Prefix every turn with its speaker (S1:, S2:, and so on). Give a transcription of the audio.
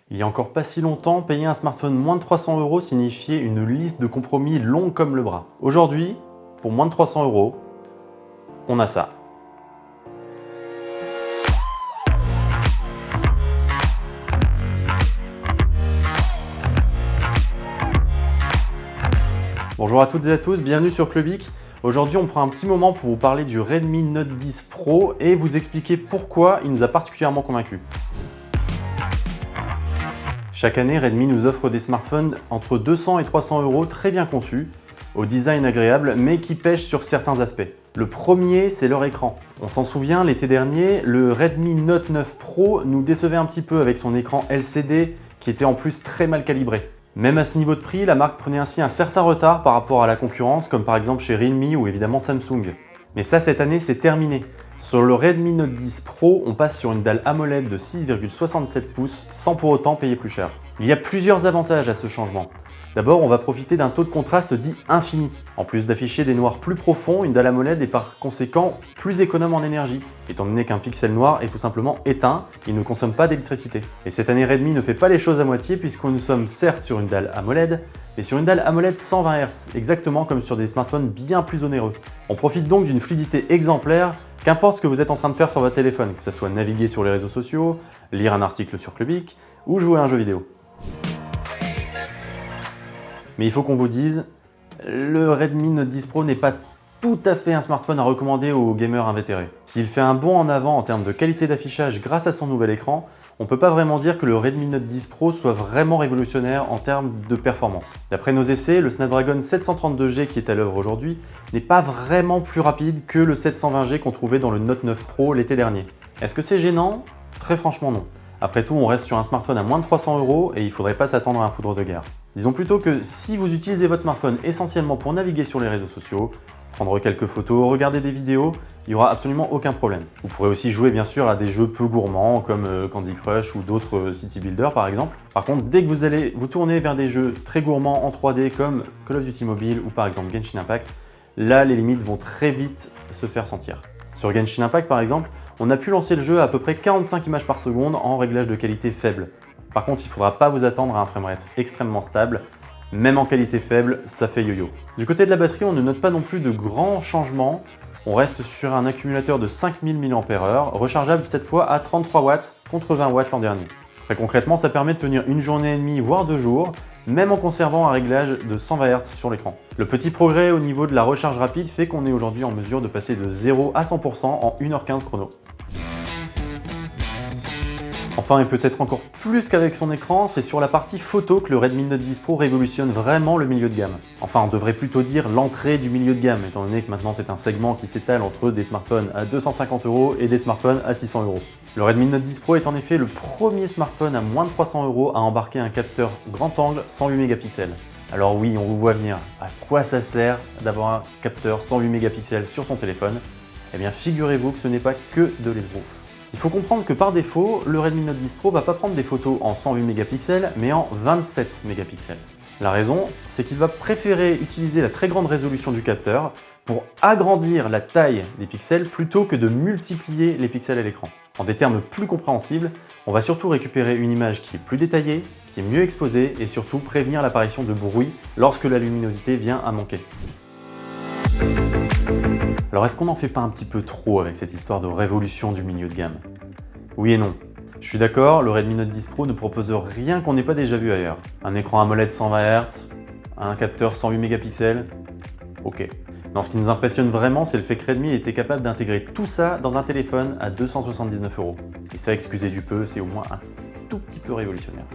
S1: Il y a encore pas si longtemps, payer un smartphone moins de 300 € signifiait une liste de compromis longue comme le bras. Aujourd'hui, pour moins de 300 €, on a ça. Bonjour à toutes et à tous, bienvenue sur Clubic. Aujourd'hui, on prend un petit moment pour vous parler du Redmi Note 10 Pro et vous expliquer pourquoi il nous a particulièrement convaincus. Chaque année, Redmi nous offre des smartphones entre 200 et 300 € très bien conçus, au design agréable mais qui pêchent sur certains aspects. Le premier, c'est leur écran. On s'en souvient, l'été dernier, le Redmi Note 9 Pro nous décevait un petit peu avec son écran LCD qui était en plus très mal calibré. Même à ce niveau de prix, la marque prenait ainsi un certain retard par rapport à la concurrence, comme par exemple chez Realme ou évidemment Samsung. Mais ça, cette année, c'est terminé. Sur le Redmi Note 10 Pro, on passe sur une dalle AMOLED de 6,67 pouces sans pour autant payer plus cher. Il y a plusieurs avantages à ce changement. D'abord, on va profiter d'un taux de contraste dit infini. En plus d'afficher des noirs plus profonds, une dalle AMOLED est par conséquent plus économe en énergie. Étant donné qu'un pixel noir est tout simplement éteint, il ne consomme pas d'électricité. Et cette année, Redmi ne fait pas les choses à moitié puisque nous sommes certes sur une dalle AMOLED, mais sur une dalle AMOLED 120 Hz, exactement comme sur des smartphones bien plus onéreux. On profite donc d'une fluidité exemplaire, qu'importe ce que vous êtes en train de faire sur votre téléphone, que ce soit naviguer sur les réseaux sociaux, lire un article sur Clubic ou jouer à un jeu vidéo. Mais il faut qu'on vous dise, le Redmi Note 10 Pro n'est pas tout à fait un smartphone à recommander aux gamers invétérés. S'il fait un bond en avant en termes de qualité d'affichage grâce à son nouvel écran, on ne peut pas vraiment dire que le Redmi Note 10 Pro soit vraiment révolutionnaire en termes de performance. D'après nos essais, le Snapdragon 732G qui est à l'œuvre aujourd'hui n'est pas vraiment plus rapide que le 720G qu'on trouvait dans le Note 9 Pro l'été dernier. Est-ce que c'est gênant? Très franchement non. Après tout, on reste sur un smartphone à moins de 300 € et il ne faudrait pas s'attendre à un foudre de guerre. Disons plutôt que si vous utilisez votre smartphone essentiellement pour naviguer sur les réseaux sociaux, prendre quelques photos, regarder des vidéos, il n'y aura absolument aucun problème. Vous pourrez aussi jouer bien sûr à des jeux peu gourmands comme Candy Crush ou d'autres city builders par exemple. Par contre, dès que vous allez vous tourner vers des jeux très gourmands en 3D comme Call of Duty Mobile ou par exemple Genshin Impact, là les limites vont très vite se faire sentir. Sur Genshin Impact par exemple, on a pu lancer le jeu à peu près 45 images par seconde en réglage de qualité faible. Par contre, il ne faudra pas vous attendre à un framerate extrêmement stable. Même en qualité faible, ça fait yo-yo. Du côté de la batterie, on ne note pas non plus de grands changements. On reste sur un accumulateur de 5000 mAh, rechargeable cette fois à 33 watts contre 20 watts l'an dernier. Très concrètement, ça permet de tenir une journée et demie, voire 2 jours, même en conservant un réglage de 120 Hz sur l'écran. Le petit progrès au niveau de la recharge rapide fait qu'on est aujourd'hui en mesure de passer de 0 à 100% en 1h15 chrono. Enfin, et peut-être encore plus qu'avec son écran, c'est sur la partie photo que le Redmi Note 10 Pro révolutionne vraiment le milieu de gamme. Enfin, on devrait plutôt dire l'entrée du milieu de gamme, étant donné que maintenant c'est un segment qui s'étale entre des smartphones à 250 € et des smartphones à 600 €. Le Redmi Note 10 Pro est en effet le premier smartphone à moins de 300 € à embarquer un capteur grand angle 108 mégapixels. Alors oui, on vous voit venir. À quoi ça sert d'avoir un capteur 108 mégapixels sur son téléphone? Eh bien, figurez-vous que ce n'est pas que de l'esbrouf. Il faut comprendre que par défaut, le Redmi Note 10 Pro va pas prendre des photos en 108 mégapixels, mais en 27 mégapixels. La raison, c'est qu'il va préférer utiliser la très grande résolution du capteur pour agrandir la taille des pixels plutôt que de multiplier les pixels à l'écran. En des termes plus compréhensibles, on va surtout récupérer une image qui est plus détaillée, qui est mieux exposée et surtout prévenir l'apparition de bruit lorsque la luminosité vient à manquer. Alors est-ce qu'on n'en fait pas un petit peu trop avec cette histoire de révolution du milieu de gamme? Oui et non. Je suis d'accord, le Redmi Note 10 Pro ne propose rien qu'on n'ait pas déjà vu ailleurs. Un écran AMOLED 120 Hz, un capteur 108 mégapixels, ok. Non, ce qui nous impressionne vraiment, c'est le fait que Redmi ait été capable d'intégrer tout ça dans un téléphone à 279 €. Et ça, excusez du peu, c'est au moins un tout petit peu révolutionnaire.